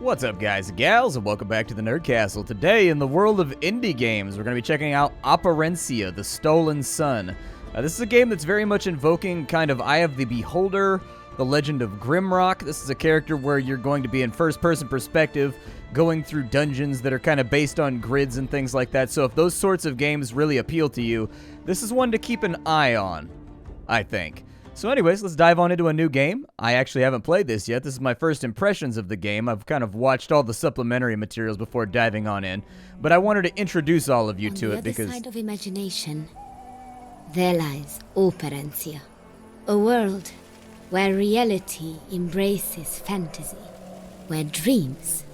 What's up, guys and gals, and welcome back to the Nerd Castle. Today, in the world of indie games, we're going to be checking out Operencia, the Stolen Sun. This is a game that's very much invoking kind of Eye of the Beholder, the Legend of Grimrock. This is a character where you're going to be in first-person perspective, going through dungeons that are kind of based on grids and things like that. So if those sorts of games really appeal to you, this is one to keep an eye on, I think. So anyways, let's dive on into a new game. I actually haven't played this yet. This is my first impressions of the game. I've kind of watched all the supplementary materials before diving on in. But I wanted to introduce all of you to it because... On the other side of imagination, there lies Operencia. A world where reality embraces fantasy. Where dreams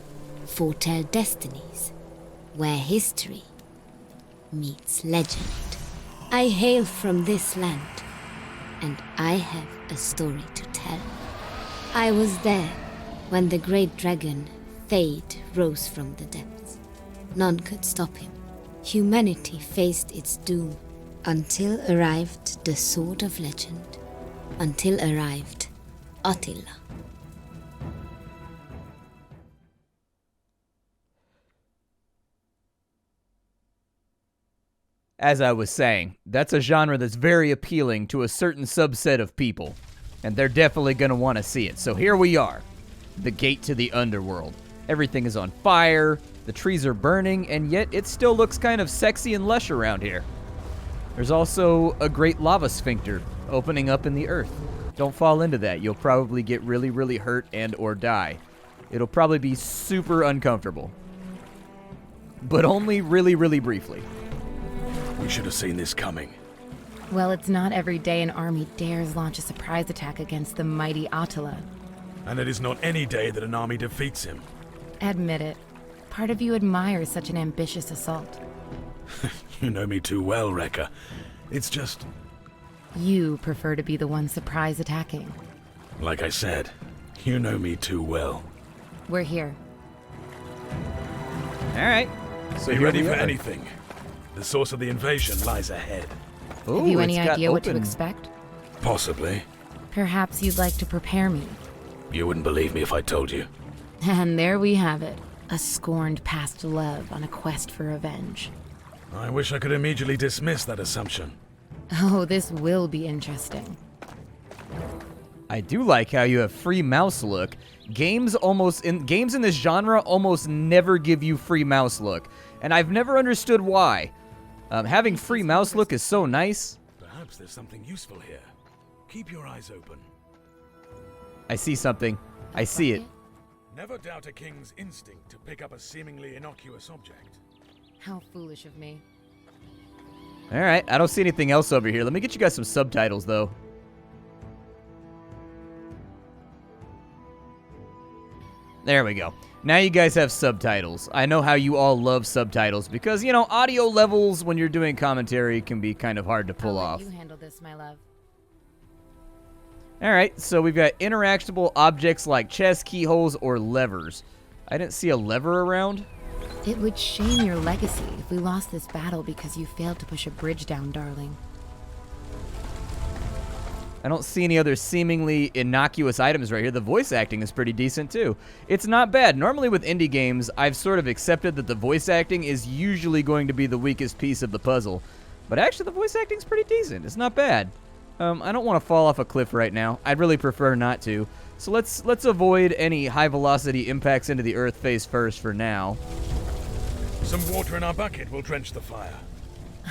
foretell destinies. Where history meets legend. I hail from this land. And I have a story to tell. I was there when the great dragon, Thaid, rose from the depths. None could stop him. Humanity faced its doom until arrived the Sword of Legend. Until arrived Attila. As I was saying, that's a genre that's very appealing to a certain subset of people, and they're definitely going to want to see it. So here we are, the gate to the underworld. Everything is on fire, the trees are burning, and yet it still looks kind of sexy and lush around here. There's also a great lava sphincter opening up in the earth. Don't fall into that. You'll probably get really, really hurt and or die. It'll probably be super uncomfortable, but only really, really briefly. We should have seen this coming. Well, it's not every day an army dares launch a surprise attack against the mighty Attila. And it is not any day that an army defeats him. Admit it. Part of you admires such an ambitious assault. You know me too well, Rekka. It's just... You prefer to be the one surprise attacking. Like I said, you know me too well. We're here. Alright. So be ready for anything. The source of the invasion lies ahead. Ooh, Have you any it's got idea what to open. expect? Possibly. Perhaps you'd like to prepare me. You wouldn't believe me if I told you. And there we have it. A scorned past love on a quest for revenge. I wish I could immediately dismiss that assumption. Oh, this will be interesting. I do like how you have free mouse look. Games in this genre almost never give you free mouse look, and I've never understood why. Having free mouse look is so nice. Perhaps there's something useful here. Keep your eyes open. I see something. I see it. Never doubt a king's instinct to pick up a seemingly innocuous object. How foolish of me. Alright, I don't see anything else over here. Let me get you guys some subtitles, though. There we go. Now you guys have subtitles. I know how you all love subtitles because, you know, audio levels when you're doing commentary can be kind of hard to pull off. You handle this, my love. Alright, so we've got interactable objects like chests, keyholes, or levers. I didn't see a lever around. It would shame your legacy if we lost this battle because you failed to push a bridge down, darling. I don't see any other seemingly innocuous items right here. The voice acting is pretty decent, too. It's not bad. Normally with indie games, I've sort of accepted that the voice acting is usually going to be the weakest piece of the puzzle. But actually, the voice acting is pretty decent. It's not bad. I don't want to fall off a cliff right now. I'd really prefer not to. So let's avoid any high-velocity impacts into the earth face first for now. Some water in our bucket will drench the fire.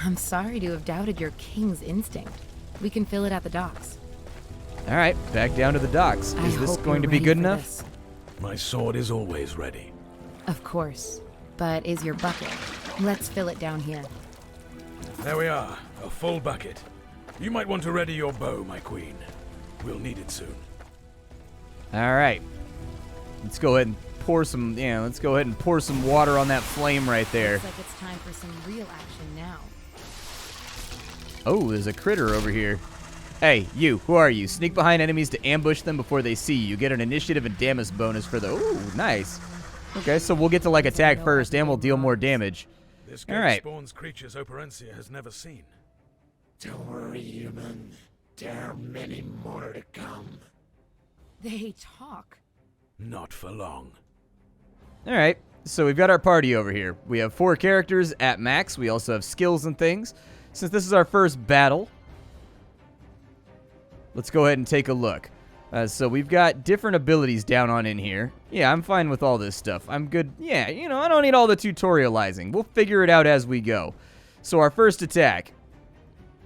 I'm sorry to have doubted your king's instinct. We can fill it at the docks. All right, back down to the docks. Is this going to be good enough? My sword is always ready. Of course. But is your bucket? Let's fill it down here. There we are, a full bucket. You might want to ready your bow, my queen. We'll need it soon. All right. Let's go ahead and pour some, let's go ahead and pour some water on that flame right there. Looks like it's time for some real action now. Oh, there's a critter over here. Hey, you, who are you? Sneak behind enemies to ambush them before they see you. You get an initiative and damage bonus for the... Ooh, nice. Okay, so we'll get to, like, attack first, and we'll deal more damage. This All game right. spawns creatures Operencia has never seen. Don't worry, human. There are many more to come. They talk. Not for long. Alright, so we've got our party over here. We have 4 characters at max. We also have skills and things. Since this is our first battle, let's go ahead and take a look. So we've got different abilities down on in here. Yeah, I'm fine with all this stuff. I'm good. Yeah, you know, I don't need all the tutorializing. We'll figure it out as we go. So our first attack.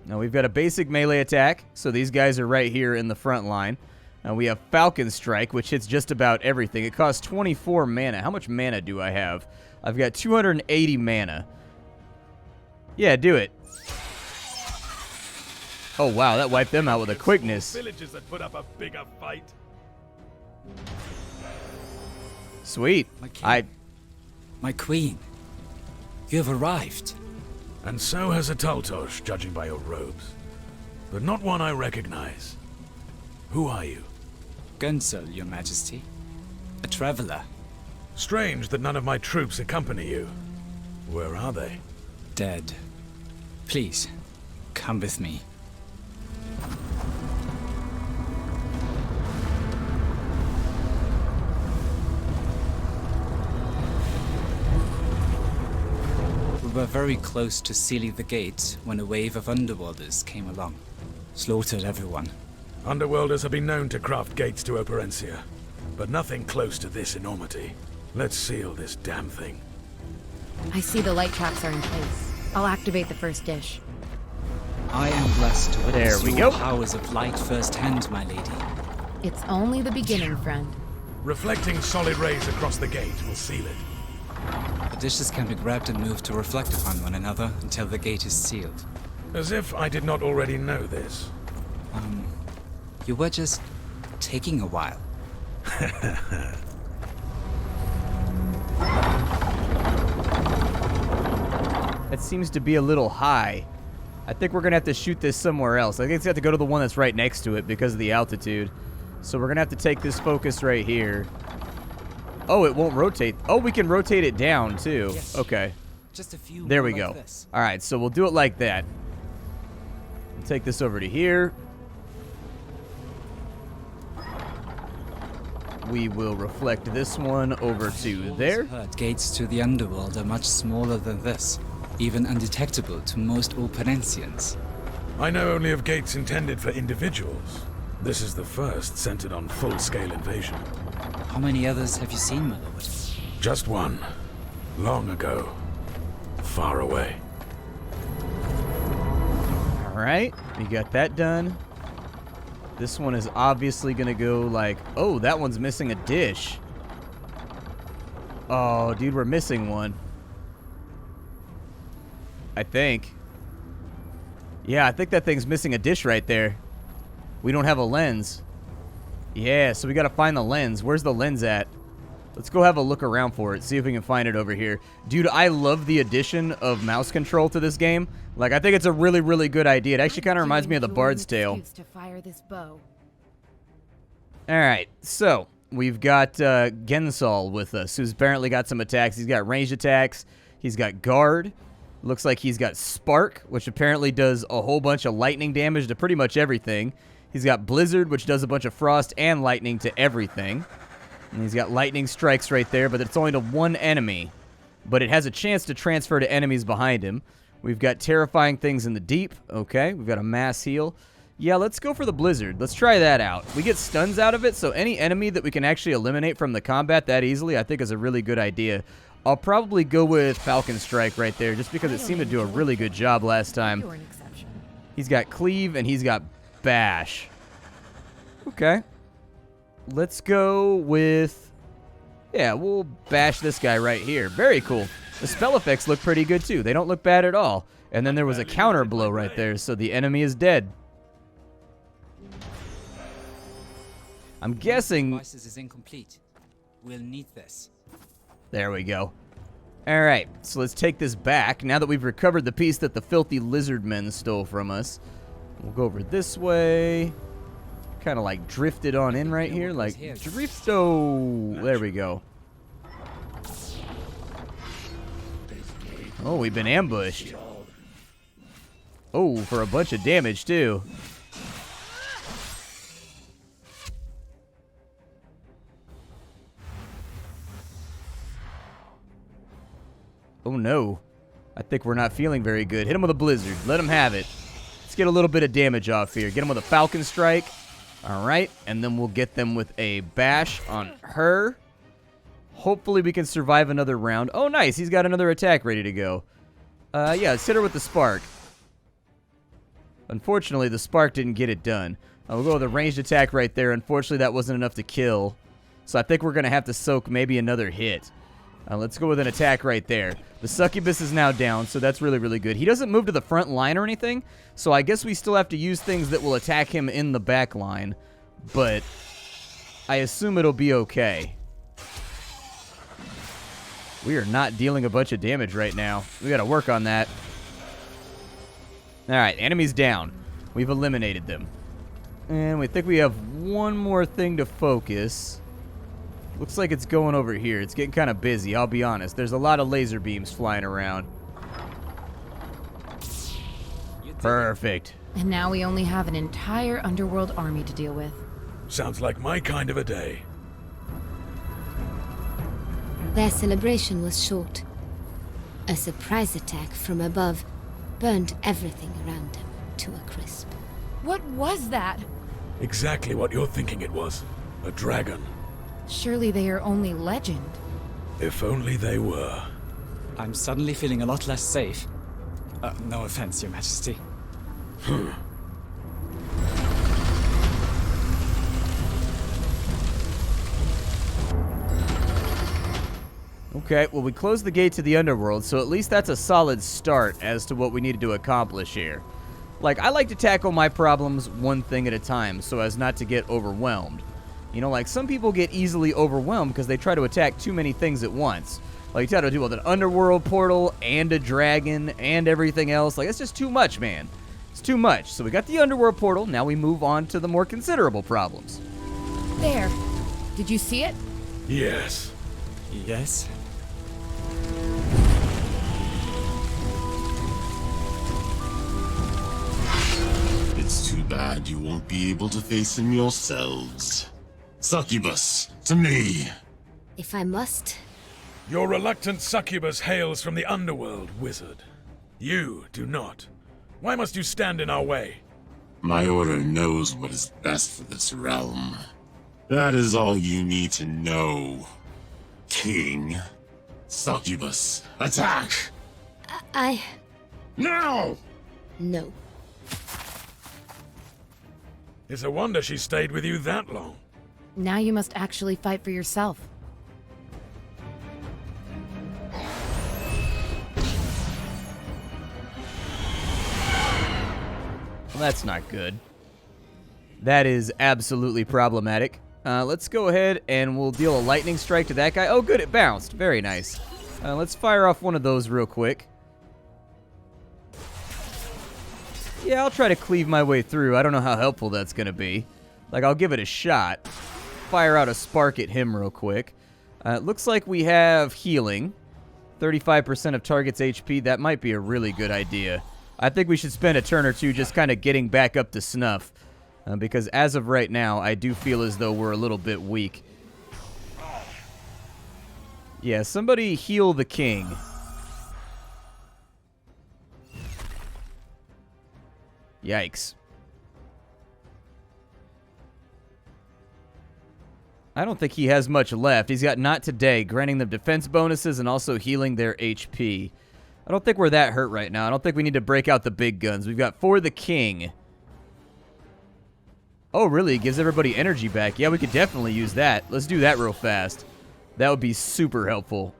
Now we've got a basic melee attack. So these guys are right here in the front line. We have Falcon Strike, which hits just about everything. It costs 24 mana. How much mana do I have? I've got 280 mana. Yeah, do it. Oh, wow, that wiped them out with a quickness. Villages that put up a bigger fight. Sweet. My queen. You have arrived. And so has a Taltosh, judging by your robes. But not one I recognize. Who are you? Gunsel, your majesty. A traveler. Strange that none of my troops accompany you. Where are they? Dead. Please, come with me. We were very close to sealing the gate when a wave of underworlders came along. Slaughtered everyone. Underworlders have been known to craft gates to Operencia, but nothing close to this enormity. Let's seal this damn thing. I see the light traps are in place. I'll activate the first dish. I am blessed to witness There we your go. powers of light firsthand, my lady. It's only the beginning, friend. Reflecting solid rays across the gate will seal it. The dishes can be grabbed and moved to reflect upon one another until the gate is sealed. As if I did not already know this. You were just taking a while. That seems to be a little high. I think we're going to have to shoot this somewhere else. I think it's got to go to the one that's right next to it because of the altitude. So we're going to have to take this focus right here. Oh, it won't rotate. Oh, we can rotate it down too. Yes. Okay. Just a few There we more go. like this. All right, so we'll do it like that. We'll take this over to here. We will reflect this one over to Always there. heard gates to the underworld are much smaller than this, even undetectable to most Operencians. I know only of gates intended for individuals. This is the first centered on full-scale invasion. How many others have you seen, my lord? Just one. Long ago. Far away. All right, we got that done. This one is obviously going to go like... Oh, that one's missing a dish. Oh, dude, we're missing one. I think. Yeah, I think that thing's missing a dish right there. We don't have a lens. Yeah, so we got to find the lens. Where's the lens at? Let's go have a look around for it, see if we can find it over here. Dude, I love the addition of mouse control to this game. Like, I think it's a really, really good idea. It actually kind of reminds me of the Bard's Tale. To fire this bow. All right, so we've got Gensal with us, who's apparently got some attacks. He's got ranged attacks. He's got guard. Looks like he's got spark, which apparently does a whole bunch of lightning damage to pretty much everything. He's got blizzard, which does a bunch of frost and lightning to everything. And he's got lightning strikes right there, but it's only to one enemy. But it has a chance to transfer to enemies behind him. We've got terrifying things in the deep. Okay, we've got a mass heal. Yeah, let's go for the blizzard. Let's try that out. We get stuns out of it, so any enemy that we can actually eliminate from the combat that easily, I think is a really good idea. I'll probably go with Falcon Strike right there, just because it seemed to do a really good job last time. You're an exception. He's got Cleave, and he's got Bash. Okay. Let's go with... Yeah, we'll bash this guy right here. Very cool. The spell effects look pretty good, too. They don't look bad at all. And then there was a counter blow right there, so the enemy is dead. I'm guessing... Devices is incomplete. We'll need this. There we go. All right, so let's take this back. Now that we've recovered the piece that the filthy lizard men stole from us, we'll go over this way. Kind of like drifted on in right here, like drifto. There we go. Oh, we've been ambushed. Oh, for a bunch of damage too. Oh no. I think we're not feeling very good. Hit him with a blizzard. Let him have it. Let's get a little bit of damage off here. Get him with a falcon strike. All right. And then we'll get them with a bash on her. Hopefully we can survive another round. Oh, nice. He's got another attack ready to go. Yeah, let's hit her with the spark. Unfortunately, the spark didn't get it done. We'll go with a ranged attack right there. Unfortunately, that wasn't enough to kill. So I think we're going to have to soak maybe another hit. Let's go with an attack right there. The succubus is now down, so that's really, really good. He doesn't move to the front line or anything, so I guess we still have to use things that will attack him in the back line. But I assume it'll be okay. We are not dealing a bunch of damage right now. We got to work on that. All right, enemies down. We've eliminated them. And we think we have one more thing to focus. Looks like it's going over here. It's getting kind of busy, I'll be honest. There's a lot of laser beams flying around. Perfect. And now we only have an entire underworld army to deal with. Sounds like my kind of a day. Their celebration was short. A surprise attack from above burned everything around them to a crisp. What was that? Exactly what you're thinking it was. A dragon. Surely they are only legend. If only they were. I'm suddenly feeling a lot less safe. No offense, Your Majesty. Okay, well, we closed the gate to the underworld, so at least that's a solid start as to what we needed to accomplish here. Like, I like to tackle my problems one thing at a time so as not to get overwhelmed. You know, like, some people get easily overwhelmed because they try to attack too many things at once. Like, you try to deal with an underworld portal and a dragon and everything else. Like, it's just too much, man. It's too much. So we got the underworld portal. Now we move on to the more considerable problems. There. Did you see it? Yes. Yes? It's too bad you won't be able to face him yourselves. Succubus, to me. If I must, Your reluctant succubus hails from the underworld, wizard. You do not. Why must you stand in our way? My order knows what is best for this realm. That is all you need to know. King. Succubus, attack! I... Now! No. It's a wonder she stayed with you that long. Now you must actually fight for yourself. Well, that's not good. That is absolutely problematic. Let's go ahead and we'll deal a lightning strike to that guy. Oh, good, it bounced. Very nice. Let's fire off one of those real quick. Yeah, I'll try to cleave my way through. I don't know how helpful that's going to be. Like, I'll give it a shot. Fire out a spark at him real quick. It looks like we have healing. 35% of target's HP. That might be a really good idea. I think we should spend a turn or two just kind of getting back up to snuff. Because as of right now, I do feel as though we're a little bit weak. Yeah, somebody heal the king. Yikes. I don't think he has much left. He's got not today, granting them defense bonuses and also healing their HP. I don't think we're that hurt right now. I don't think we need to break out the big guns. We've got for the king. Oh, really? It gives everybody energy back. Yeah, we could definitely use that. Let's do that real fast. That would be super helpful.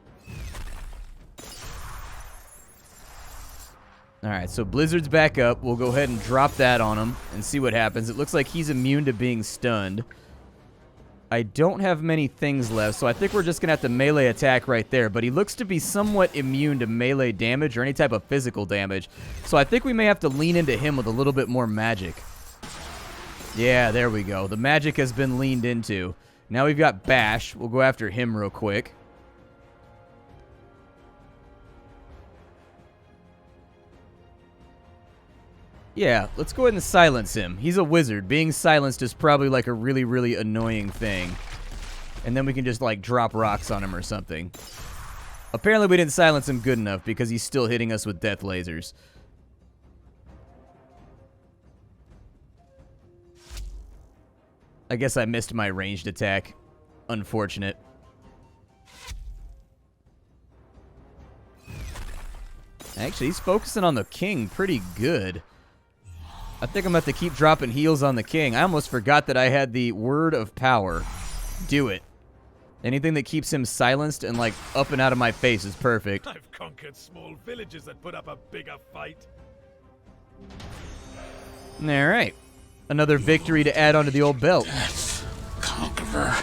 Alright, so Blizzard's back up. We'll go ahead and drop that on him and see what happens. It looks like he's immune to being stunned. I don't have many things left, so I think we're just going to have to melee attack right there. But he looks to be somewhat immune to melee damage or any type of physical damage. So I think we may have to lean into him with a little bit more magic. Yeah, there we go. The magic has been leaned into. Now we've got Bash. We'll go after him real quick. Yeah, let's go ahead and silence him. He's a wizard. Being silenced is probably like a really, really annoying thing. And then we can just like drop rocks on him or something. Apparently we didn't silence him good enough because he's still hitting us with death lasers. I guess I missed my ranged attack. Unfortunate. Actually, he's focusing on the king pretty good. I think I'm going to have to keep dropping heals on the king. I almost forgot that I had the word of power. Do it. Anything that keeps him silenced and, like, up and out of my face is perfect. I've conquered small villages that put up a bigger fight. Alright. Another victory to add onto the old belt. Death, Conqueror.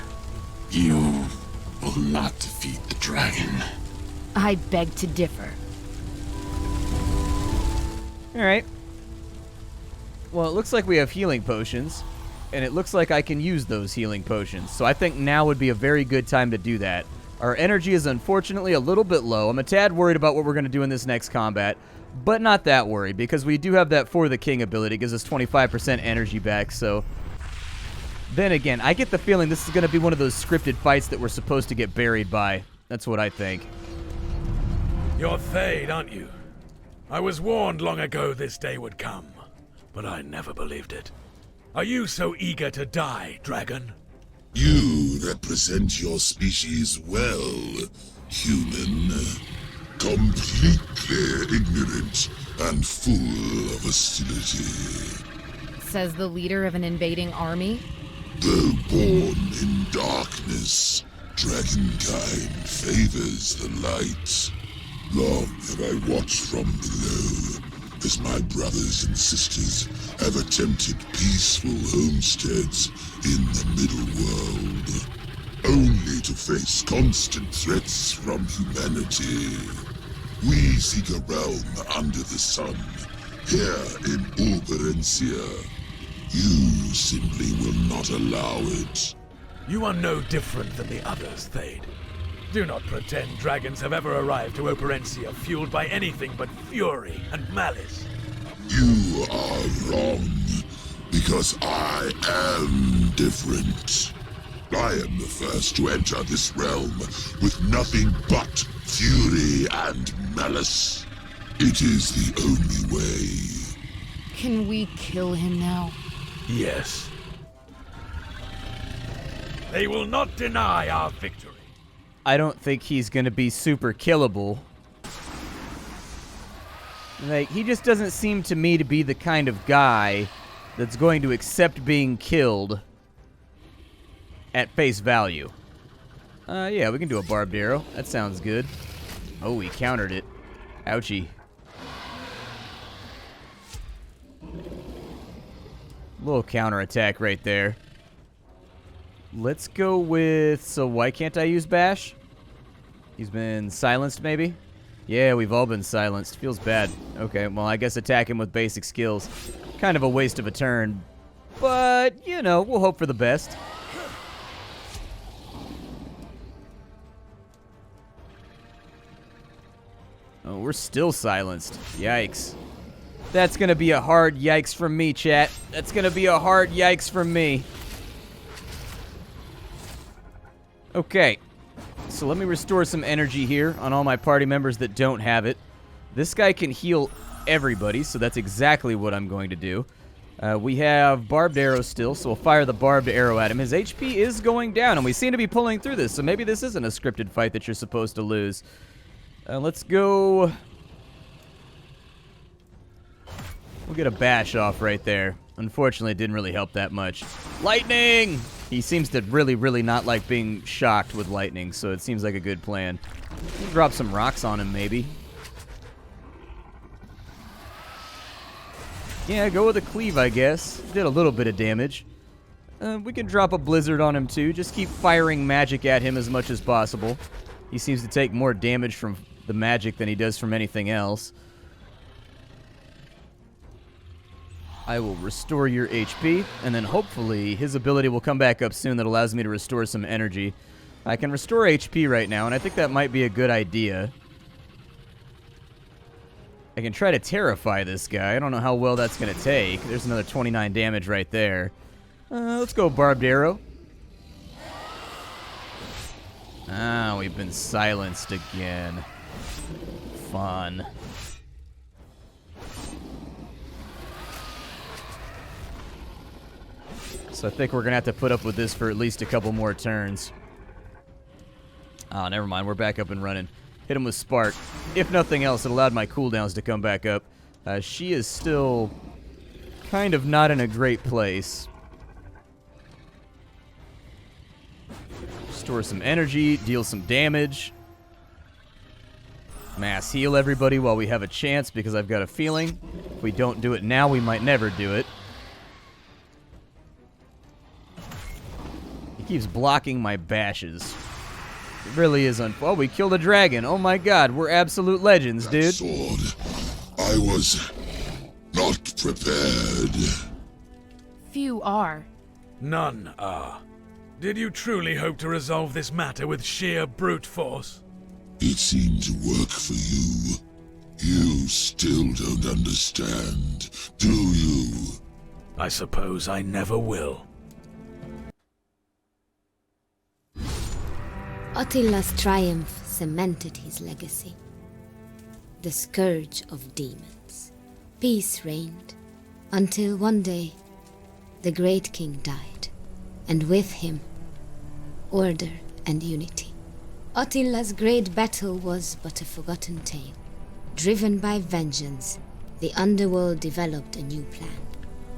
You will not defeat the dragon. I beg to differ. Alright. Well, it looks like we have healing potions, and it looks like I can use those healing potions. So I think now would be a very good time to do that. Our energy is unfortunately a little bit low. I'm a tad worried about what we're going to do in this next combat, but not that worried, because we do have that For the King ability. It gives us 25% energy back, so... Then again, I get the feeling this is going to be one of those scripted fights that we're supposed to get buried by. That's what I think. You're Thaid, aren't you? I was warned long ago this day would come, but I never believed it. Are you so eager to die, dragon? You represent your species well, human. Completely ignorant and full of hostility. Says the leader of an invading army. Though born in darkness, dragonkind favors the light. Long have I watched from below as my brothers and sisters have attempted peaceful homesteads in the middle world, only to face constant threats from humanity. We seek a realm under the sun, here in Operencia. You simply will not allow it. You are no different than the others, Thaid. Do not pretend dragons have ever arrived to Operencia fueled by anything but fury and malice. You are wrong, because I am different. I am the first to enter this realm with nothing but fury and malice. It is the only way. Can we kill him now? Yes. They will not deny our victory. I don't think he's going to be super killable. Like, he just doesn't seem to me to be the kind of guy that's going to accept being killed at face value. Yeah, we can do a barbed arrow. That sounds good. Oh, he countered it. Ouchie. Little counterattack right there. Let's go with... So why can't I use Bash? He's been silenced, maybe? Yeah, we've all been silenced. Feels bad. Okay, well, I guess attack him with basic skills. Kind of a waste of a turn. But, you know, we'll hope for the best. Oh, we're still silenced. Yikes. That's gonna be a hard yikes from me, chat. That's gonna be a hard yikes from me. Okay. So let me restore some energy here on all my party members that don't have it. This guy can heal everybody, so that's exactly what I'm going to do. We have barbed arrow still, so we'll fire the barbed arrow at him. His HP is going down, and we seem to be pulling through this, so maybe this isn't a scripted fight that you're supposed to lose. Let's go... We'll get a bash off right there. Unfortunately, it didn't really help that much. Lightning! He seems to really, really not like being shocked with lightning, so it seems like a good plan. We'll drop some rocks on him, maybe. Yeah, go with a cleave, I guess. Did a little bit of damage. We can drop a blizzard on him, too. Just keep firing magic at him as much as possible. He seems to take more damage from the magic than he does from anything else. I will restore your HP, and then hopefully his ability will come back up soon that allows me to restore some energy. I can restore HP right now, and I think that might be a good idea. I can try to terrify this guy. I don't know how well that's going to take. There's another 29 damage right there. Let's go barbed arrow. Ah, we've been silenced again. Fun. So I think we're gonna have to put up with this for at least a couple more turns. Oh, never mind. We're back up and running. Hit him with Spark. If nothing else, it allowed my cooldowns to come back up. She is still kind of not in a great place. Store some energy, deal some damage. Mass heal everybody while we have a chance, because I've got a feeling if we don't do it now, we might never do it. He keeps blocking my bashes. It really is oh, we killed a dragon. Oh my god, we're absolute legends, dude. Sword. I was not prepared. Few are. None are. Did you truly hope to resolve this matter with sheer brute force? It seemed to work for you. You still don't understand, do you? I suppose I never will. Attila's triumph cemented his legacy. The scourge of demons. Peace reigned, until one day, the great king died, and with him, order and unity. Attila's great battle was but a forgotten tale. Driven by vengeance, the underworld developed a new plan.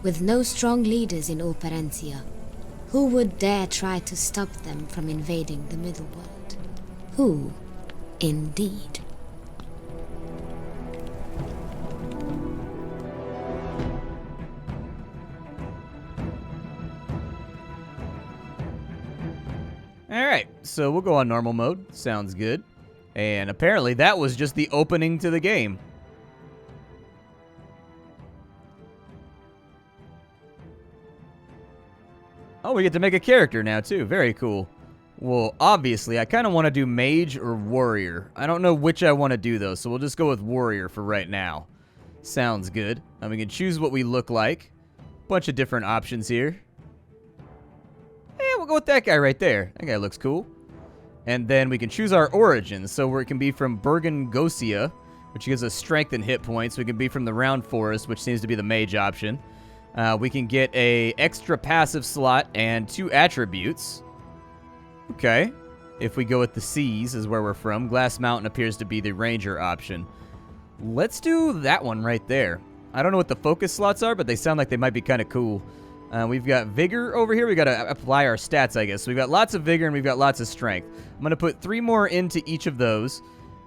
With no strong leaders in Operencia, who would dare try to stop them from invading the middle world? Who, indeed? Alright, so we'll go on normal mode. Sounds good. And apparently that was just the opening to the game. Oh, we get to make a character now, too. Very cool. Well, obviously, I kind of want to do mage or warrior. I don't know which I want to do, though, so we'll just go with warrior for right now. Sounds good. And we can choose what we look like. Bunch of different options here. We'll go with that guy right there. That guy looks cool. And then we can choose our origins. So where it can be from Bergengosia, which gives us strength and hit points. We can be from the Round Forest, which seems to be the mage option. We can get a extra passive slot and 2 attributes. Okay. If we go with the seas is where we're from. Glass Mountain appears to be the ranger option. Let's do that one right there. I don't know what the focus slots are, but they sound like they might be kind of cool. We've got vigor over here. We got to apply our stats, I guess. So we've got lots of vigor and we've got lots of strength. I'm going to put 3 more into each of those.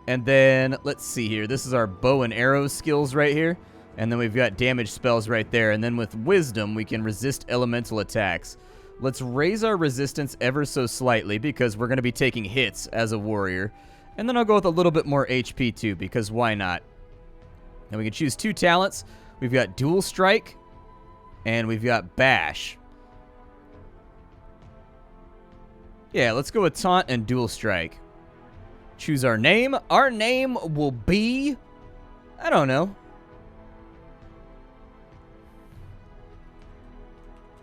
And then, let's see here. This is our bow and arrow skills right here. And then we've got damage spells right there. And then with wisdom, we can resist elemental attacks. Let's raise our resistance ever so slightly because we're going to be taking hits as a warrior. And then I'll go with a little bit more HP too, because why not? And we can choose 2 talents. We've got dual strike. And we've got bash. Yeah, let's go with taunt and dual strike. Choose our name. Our name will be... I don't know.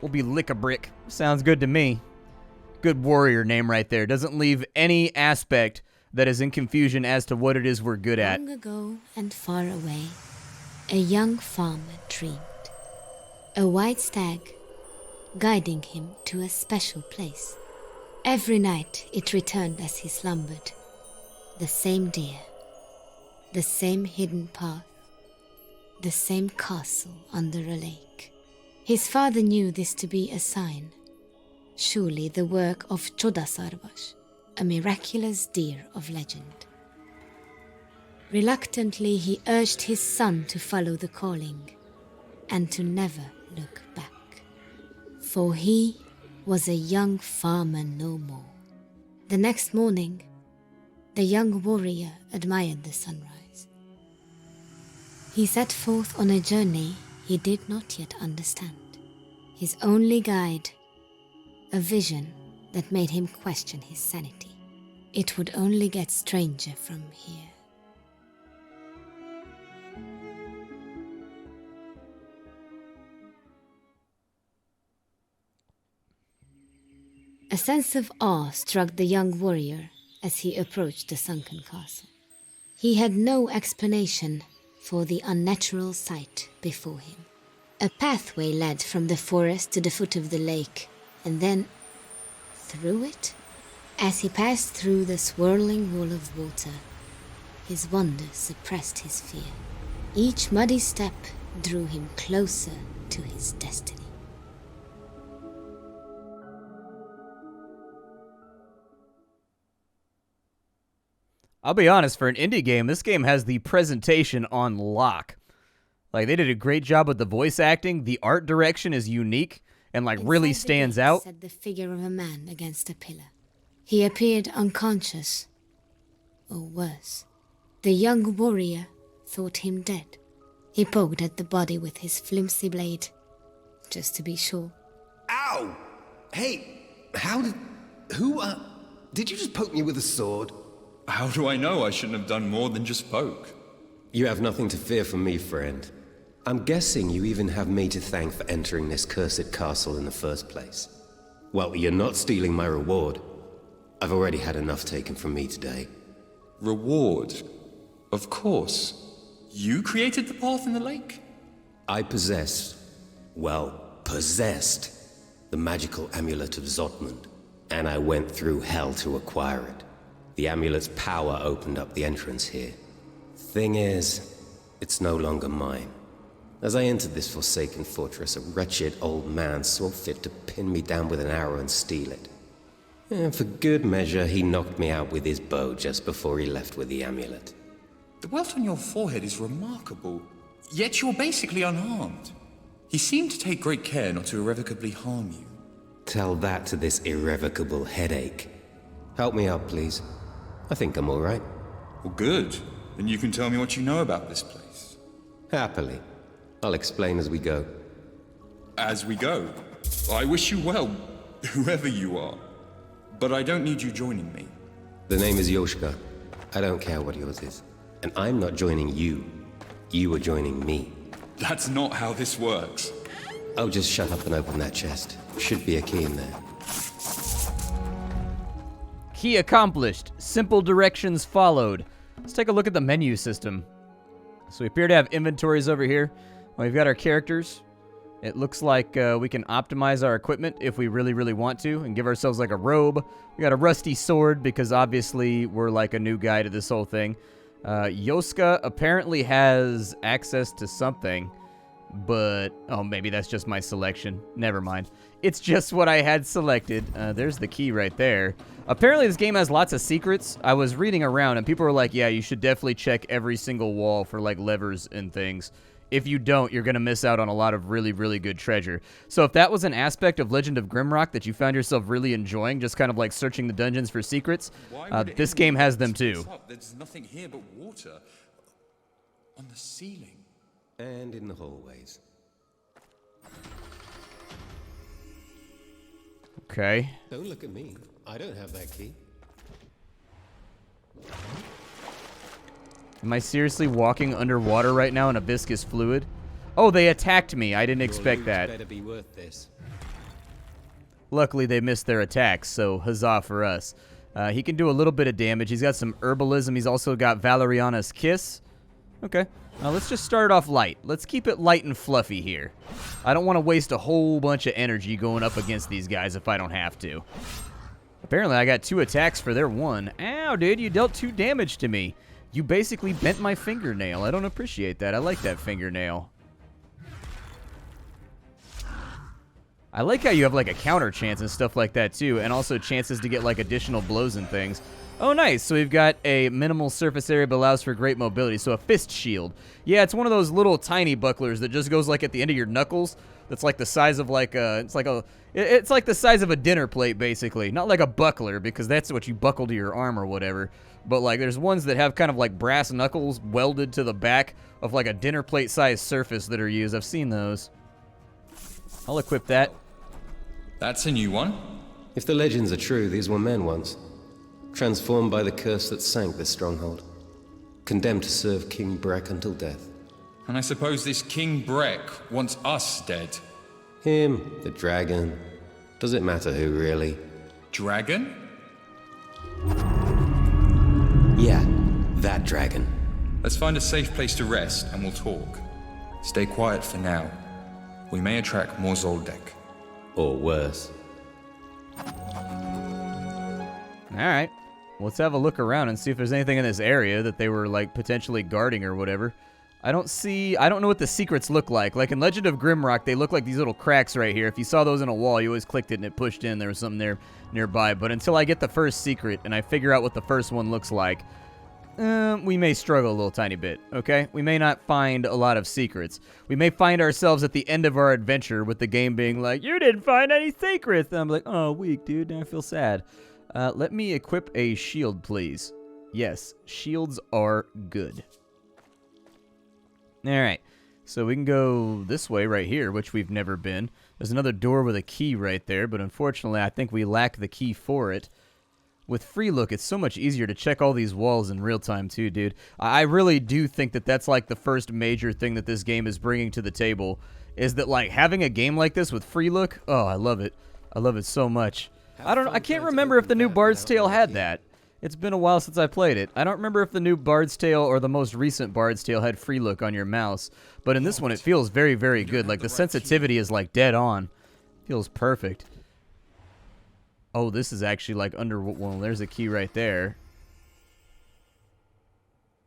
We'll be Lick-a-Brick. Sounds good to me. Good warrior name right there. Doesn't leave any aspect that is in confusion as to what it is we're good at. Long ago and far away, a young farmer dreamed. A white stag, guiding him to a special place. Every night it returned as he slumbered. The same deer, the same hidden path, the same castle under a lake. His father knew this to be a sign. Surely the work of Chodasarvash, a miraculous deer of legend. Reluctantly he urged his son to follow the calling, and to never look back. For he was a young farmer no more. The next morning, the young warrior admired the sunrise. He set forth on a journey he did not yet understand. His only guide, a vision that made him question his sanity. It would only get stranger from here. A sense of awe struck the young warrior as he approached the sunken castle. He had no explanation for the unnatural sight before him. A pathway led from the forest to the foot of the lake, and then through it. As he passed through the swirling wall of water, his wonder suppressed his fear. Each muddy step drew him closer to his destiny. I'll be honest, for an indie game, this game has the presentation on lock. Like, they did a great job with the voice acting. The art direction is unique and, like, really stands out. Said the figure of a man against a pillar. He appeared unconscious, or worse. The young warrior thought him dead. He poked at the body with his flimsy blade, just to be sure. Ow! Hey, did you just poke me with a sword? How do I know? I shouldn't have done more than just poke. You have nothing to fear from me, friend. I'm guessing you even have me to thank for entering this cursed castle in the first place. Well, you're not stealing my reward. I've already had enough taken from me today. Reward? Of course. You created the path in the lake? I possessed the magical amulet of Zotmund, and I went through hell to acquire it. The amulet's power opened up the entrance here. Thing is, it's no longer mine. As I entered this forsaken fortress, a wretched old man saw fit to pin me down with an arrow and steal it. And for good measure, he knocked me out with his bow just before he left with the amulet. The welt on your forehead is remarkable, yet you're basically unharmed. He seemed to take great care not to irrevocably harm you. Tell that to this irrevocable headache. Help me up, please. I think I'm all right. Well, good. Then you can tell me what you know about this place. Happily. I'll explain as we go. As we go? I wish you well, whoever you are. But I don't need you joining me. The name is Yoshka. I don't care what yours is. And I'm not joining you. You are joining me. That's not how this works. Oh, just shut up and open that chest. Should be a key in there. Key accomplished. Simple directions followed. Let's take a look at the menu system. So we appear to have inventories over here. We've got our characters. It looks like we can optimize our equipment if we really, really want to and give ourselves like a robe. We got a rusty sword because obviously we're like a new guy to this whole thing. Yoska apparently has access to something, but oh, maybe that's just my selection. Never mind. It's just what I had selected. There's the key right there. Apparently this game has lots of secrets. I was reading around and people were like, yeah, you should definitely check every single wall for like levers and things. If you don't, you're going to miss out on a lot of really, really good treasure. So if that was an aspect of Legend of Grimrock that you found yourself really enjoying, just kind of like searching the dungeons for secrets, this game has them too. There's nothing here but water. On the ceiling. And in the hallways. Okay. Don't look at me. I don't have that key. Am I seriously walking underwater right now in a viscous fluid? Oh, they attacked me. I didn't expect that. Better be worth this. Luckily, they missed their attacks, so huzzah for us. He can do a little bit of damage. He's got some herbalism. He's also got Valeriana's Kiss. Okay. Let's just start it off light. Let's keep it light and fluffy here. I don't want to waste a whole bunch of energy going up against these guys if I don't have to. Apparently, I got 2 attacks for their 1. Ow, dude, you dealt 2 damage to me. You basically bent my fingernail. I don't appreciate that. I like that fingernail. I like how you have like a counter chance and stuff like that too, and also chances to get like additional blows and things. Oh, nice. So we've got a minimal surface area but allows for great mobility. So a fist shield. Yeah, it's one of those little tiny bucklers that just goes like at the end of your knuckles. That's like the size of like a, it's like the size of a dinner plate basically. Not like a buckler because that's what you buckle to your arm or whatever. But like there's ones that have kind of like brass knuckles welded to the back of like a dinner plate sized surface that are used. I've seen those. I'll equip that. That's a new one. If the legends are true, these were men once. Transformed by the curse that sank this stronghold. Condemned to serve King Breck until death. And I suppose this King Breck wants us dead. Him, the dragon. Does it matter who, really? Dragon? Yeah, that dragon. Let's find a safe place to rest and we'll talk. Stay quiet for now. We may attract more Zoldyck. Or worse. Alright. Let's have a look around and see if there's anything in this area that they were, like, potentially guarding or whatever. I don't know what the secrets look like. Like in Legend of Grimrock, they look like these little cracks right here. If you saw those in a wall, you always clicked it and it pushed in. There was something there nearby. But until I get the first secret and I figure out what the first one looks like, we may struggle a little tiny bit, okay? We may not find a lot of secrets. We may find ourselves at the end of our adventure with the game being like, you didn't find any secrets. And I'm like, oh, weak, dude. Now I feel sad. Let me equip a shield, please. Yes, shields are good. Alright, so we can go this way right here, which we've never been. There's another door with a key right there, but unfortunately I think we lack the key for it. With free look, it's so much easier to check all these walls in real time too, dude. I really do think that that's like the first major thing that this game is bringing to the table, is that like having a game like this with free look, oh, I love it. I love it so much. I can't remember if the new Bard's Tale had that. It's been a while since I played it. I don't remember if the new Bard's Tale or the most recent Bard's Tale had free look on your mouse, but in this one it feels very, very good. Like the sensitivity is like dead on. Feels perfect. Oh, this is actually like underworld. Well, there's a key right there. Are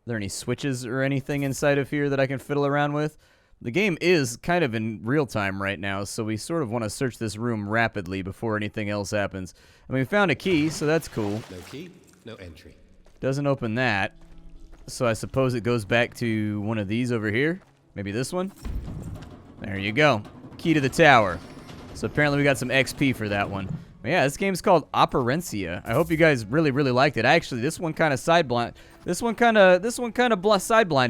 there any switches or anything inside of here that I can fiddle around with? The game is kind of in real time right now, so we sort of want to search this room rapidly before anything else happens. I mean, we found a key, so that's cool. No key, no entry. Doesn't open that. So I suppose it goes back to one of these over here. Maybe this one? There you go. Key to the tower. So apparently we got some XP for that one. But yeah, this game's called Operencia. I hope you guys really, really liked it. Actually, this one kind of side-blinded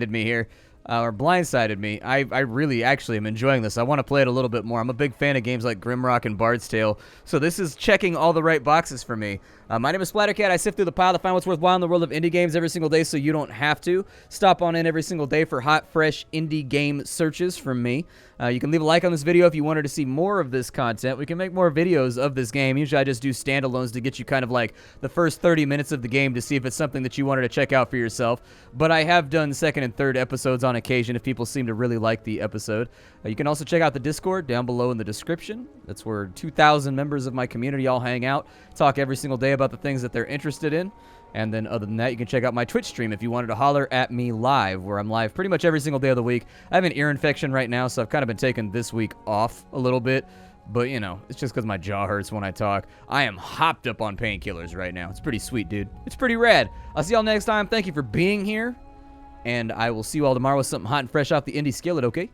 me here. Or blindsided me. I really actually am enjoying this. I want to play it a little bit more. I'm a big fan of games like Grimrock and Bard's Tale, so this is checking all the right boxes for me. My name is Splattercat. I sift through the pile to find what's worthwhile in the world of indie games every single day so you don't have to. Stop on in every single day for hot, fresh indie game searches from me. You can leave a like on this video if you wanted to see more of this content. We can make more videos of this game. Usually I just do standalones to get you kind of like the first 30 minutes of the game to see if it's something that you wanted to check out for yourself. But I have done second and third episodes on occasion if people seem to really like the episode. You can also check out the Discord down below in the description. That's where 2,000 members of my community all hang out, talk every single day about the things that they're interested in. And then other than that, you can check out my Twitch stream if you wanted to holler at me live, where I'm live pretty much every single day of the week. I have an ear infection right now, so I've kind of been taking this week off a little bit. But, you know, it's just because my jaw hurts when I talk. I am hopped up on painkillers right now. It's pretty sweet, dude. It's pretty rad. I'll see y'all next time. Thank you for being here. And I will see you all tomorrow with something hot and fresh off the indie skillet, okay?